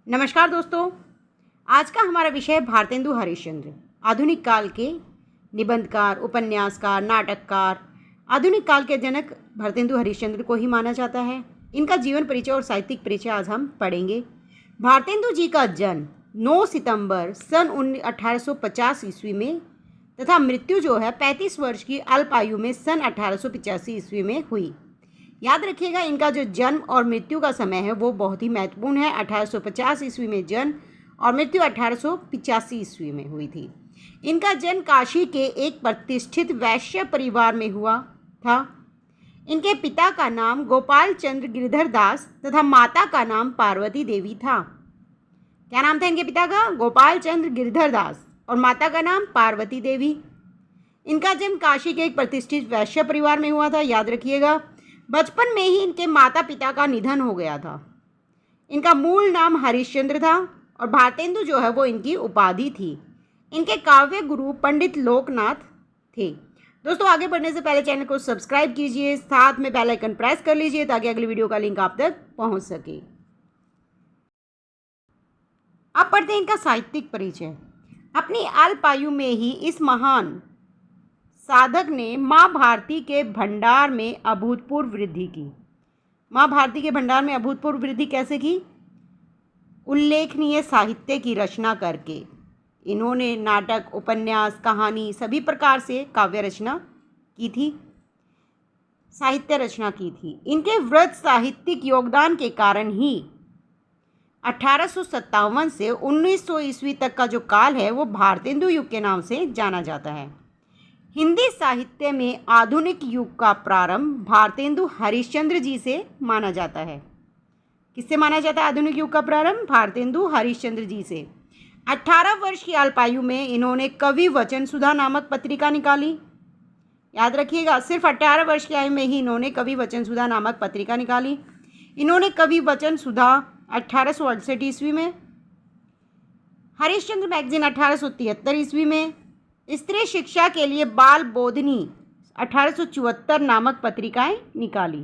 नमस्कार दोस्तों। आज का हमारा विषय है भारतेंदु हरिश्चंद्र। आधुनिक काल के निबंधकार, उपन्यासकार, नाटककार। आधुनिक काल के जनक भारतेंदु हरिश्चंद्र को ही माना जाता है। इनका जीवन परिचय और साहित्यिक परिचय आज हम पढ़ेंगे। भारतेंदु जी का जन्म 9 सितंबर सन 1850 ईस्वी में तथा मृत्यु जो है 35 वर्ष की अल्प आयु में सन 1885 ईस्वी में हुई। याद रखिएगा, इनका जो जन्म और मृत्यु का समय है वो बहुत ही महत्वपूर्ण है। 1850 ईस्वी में जन्म और मृत्यु 1885 ईस्वी में हुई थी। इनका जन्म काशी के एक प्रतिष्ठित वैश्य परिवार में हुआ था। इनके पिता का नाम गोपाल चंद्र गिरधर दास तथा माता का नाम पार्वती देवी था। क्या नाम था इनके पिता का? गोपाल चंद्र गिरधर दास और माता का नाम पार्वती देवी। इनका जन्म काशी के एक प्रतिष्ठित वैश्य परिवार में हुआ था। याद रखिएगा, बचपन में ही इनके माता पिता का निधन हो गया था। इनका मूल नाम हरिश्चंद्र था और भारतेंदु जो है वो इनकी उपाधि थी। इनके काव्य गुरु पंडित लोकनाथ थे। दोस्तों, आगे बढ़ने से पहले चैनल को सब्सक्राइब कीजिए, साथ में बेल आइकन प्रेस कर लीजिए ताकि अगली वीडियो का लिंक आप तक पहुंच सके। अब पढ़ते हैं इनका साहित्यिक परिचय। अपनी अल्प आयु में ही इस महान साधक ने माँ भारती के भंडार में अभूतपूर्व वृद्धि की। माँ भारती के भंडार में अभूतपूर्व वृद्धि कैसे की? उल्लेखनीय साहित्य की रचना करके। इन्होंने नाटक, उपन्यास, कहानी सभी प्रकार से काव्य रचना की थी, साहित्य रचना की थी। इनके वृहत साहित्यिक योगदान के कारण ही 1857 से 1900 ईस्वी तक का जो काल है वो भारतेंदु युग के नाम से जाना जाता है। हिंदी साहित्य में आधुनिक युग का प्रारंभ भारतेंदु हरिश्चंद्र जी से माना जाता है। किससे माना जाता है आधुनिक युग का प्रारंभ? भारतेंदु हरिश्चंद्र जी से। 18 वर्ष की अल्पायु में इन्होंने कवि वचन सुधा नामक पत्रिका निकाली। याद रखिएगा, सिर्फ 18 वर्ष की आयु में ही इन्होंने कवि वचन सुधा नामक पत्रिका निकाली। इन्होंने कवि वचन सुधा 1868 ईस्वी में, हरिश्चंद्र मैगजीन 1873 ईस्वी में, स्त्री शिक्षा के लिए बाल बोधनी 1874 नामक पत्रिकाएं निकाली।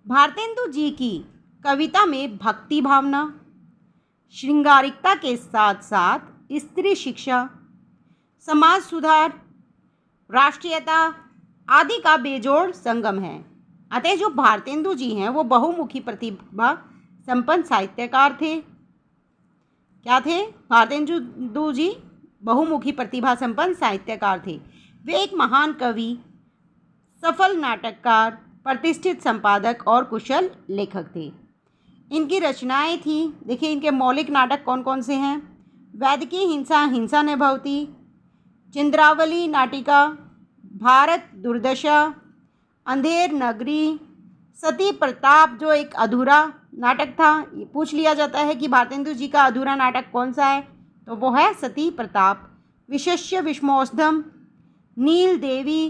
भारतेंदु जी की कविता में भक्ति भावना, श्रृंगारिकता के साथ साथ स्त्री शिक्षा, समाज सुधार, राष्ट्रीयता आदि का बेजोड़ संगम है। अतः जो भारतेंदु जी हैं वो बहुमुखी प्रतिभा संपन्न साहित्यकार थे। क्या थे? भारतेंदु जी बहुमुखी प्रतिभा संपन्न साहित्यकार थे। वे एक महान कवि, सफल नाटककार, प्रतिष्ठित संपादक और कुशल लेखक थे। इनकी रचनाएं थी, देखिए इनके मौलिक नाटक कौन कौन से हैं? वैदिकी हिंसा, हिंसा न भवति, चंद्रावली नाटिका, भारत दुर्दशा, अंधेर नगरी, सती प्रताप जो एक अधूरा नाटक था। ये पूछ लिया जाता है कि भारतेंदु जी का अधूरा नाटक कौन सा है, तो वो है सती प्रताप। विशेष्य विष्मोषधम, नील देवी,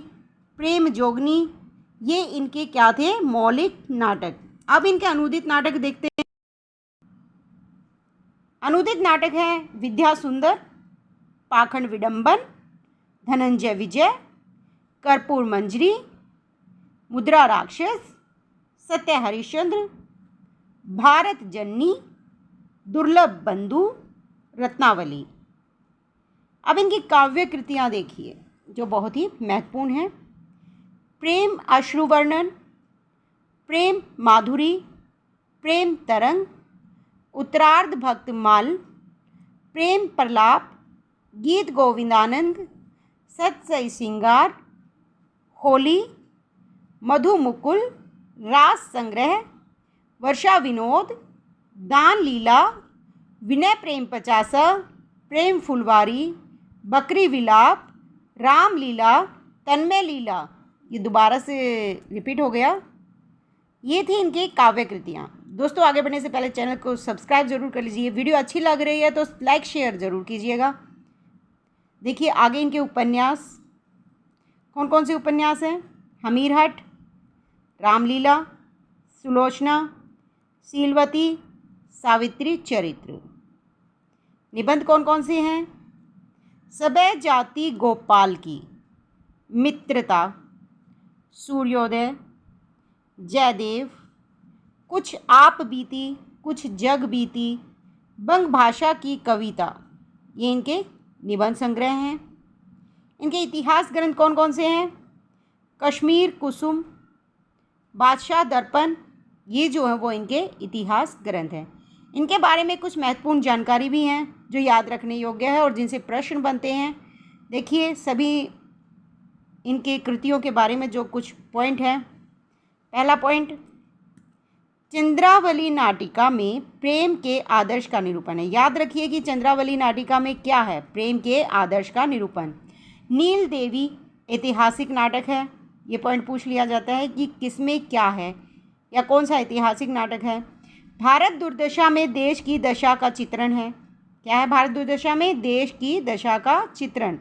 प्रेम जोगनी, ये इनके क्या थे? मौलिक नाटक। अब इनके अनुदित नाटक देखते हैं। अनुदित नाटक है विद्या सुंदर, पाखंड विडंबन, धनंजय विजय, कर्पूर मंजरी, मुद्रा राक्षस, सत्य हरिश्चंद्र, भारत जननी, दुर्लभ बंधु, रत्नावली। अब इनकी काव्य कृतियाँ देखिए जो बहुत ही महत्वपूर्ण हैं। प्रेम अश्रुवर्णन, प्रेम माधुरी, प्रेम तरंग, उत्तरार्ध भक्तमाल, प्रेम प्रलाप, गीत गोविंदानंद, सत्सई सिंगार, होली, मधु मुकुल, रास संग्रह, वर्षा विनोद, दान लीला, विनय प्रेम पचासा, प्रेम फुलवारी, बकरी विलाप, राम लीला, तन्मय लीला। ये दोबारा से रिपीट हो गया। ये थी इनकी काव्य कृतियाँ। दोस्तों, आगे बढ़ने से पहले चैनल को सब्सक्राइब जरूर कर लीजिए। वीडियो अच्छी लग रही है तो लाइक शेयर ज़रूर कीजिएगा। देखिए आगे इनके उपन्यास कौन कौन से उपन्यास हैं? हमीरहट, रामलीला, सुलोचना, शीलवती, सावित्री चरित्र। निबंध कौन कौन से हैं? सबे जाति गोपाल की, मित्रता, सूर्योदय, जयदेव, कुछ आप बीती, कुछ जग बीती, बंग भाषा की कविता, ये इनके निबंध संग्रह हैं। इनके इतिहास ग्रंथ कौन कौन से हैं? कश्मीर कुसुम, बादशाह दर्पण, ये जो है वो इनके इतिहास ग्रंथ हैं। इनके बारे में कुछ महत्वपूर्ण जानकारी भी हैं जो याद रखने योग्य है और जिनसे प्रश्न बनते हैं। देखिए सभी इनके कृतियों के बारे में जो कुछ पॉइंट हैं। पहला पॉइंट, चंद्रावली नाटिका में प्रेम के आदर्श का निरूपण है। याद रखिए कि चंद्रावली नाटिका में क्या है? प्रेम के आदर्श का निरूपण। नील देवी ऐतिहासिक नाटक है। ये पॉइंट पूछ लिया जाता है कि किसमें क्या है या कौन सा ऐतिहासिक नाटक है। भारत दुर्दशा में देश की दशा का चित्रण है। क्या है भारत दुर्दशा में? देश की दशा का चित्रण।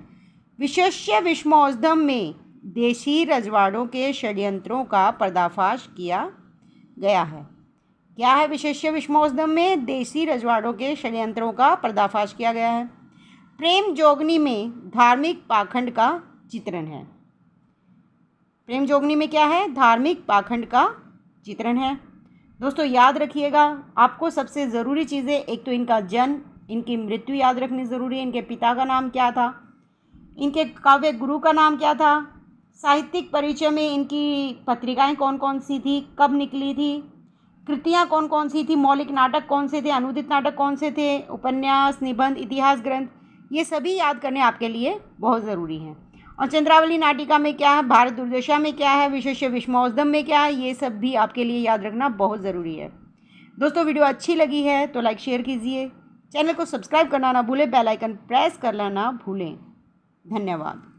विशेष्य विश्वमोत्सव में देशी रजवाड़ों के षड्यंत्रों का पर्दाफाश किया गया है। क्या है विशेष्य विश्वमोत्सव में? देशी रजवाड़ों के षड्यंत्रों का पर्दाफाश किया गया है। प्रेम जोगनी में धार्मिक पाखंड का चित्रण है। प्रेम जोगनी में क्या है? धार्मिक पाखंड का चित्रण है। दोस्तों याद रखिएगा, आपको सबसे ज़रूरी चीज़ें, एक तो इनका जन्म, इनकी मृत्यु याद रखनी ज़रूरी है। इनके पिता का नाम क्या था? इनके काव्य गुरु का नाम क्या था? साहित्यिक परिचय में इनकी पत्रिकाएं कौन कौन सी थी, कब निकली थी, कृतियाँ कौन कौन सी थी, मौलिक नाटक कौन से थे, अनुदित नाटक कौन से थे, उपन्यास, निबंध, इतिहास ग्रंथ, ये सभी याद करने आपके लिए बहुत ज़रूरी हैं। और चंद्रावली नाटिका में क्या है, भारत दुर्दशा में क्या है, विशेष्य विश्वमोत्सव में क्या है, ये सब भी आपके लिए याद रखना बहुत ज़रूरी है। दोस्तों वीडियो अच्छी लगी है तो लाइक शेयर कीजिए, चैनल को सब्सक्राइब करना ना भूलें, बेल आइकन प्रेस करना ना भूलें। धन्यवाद।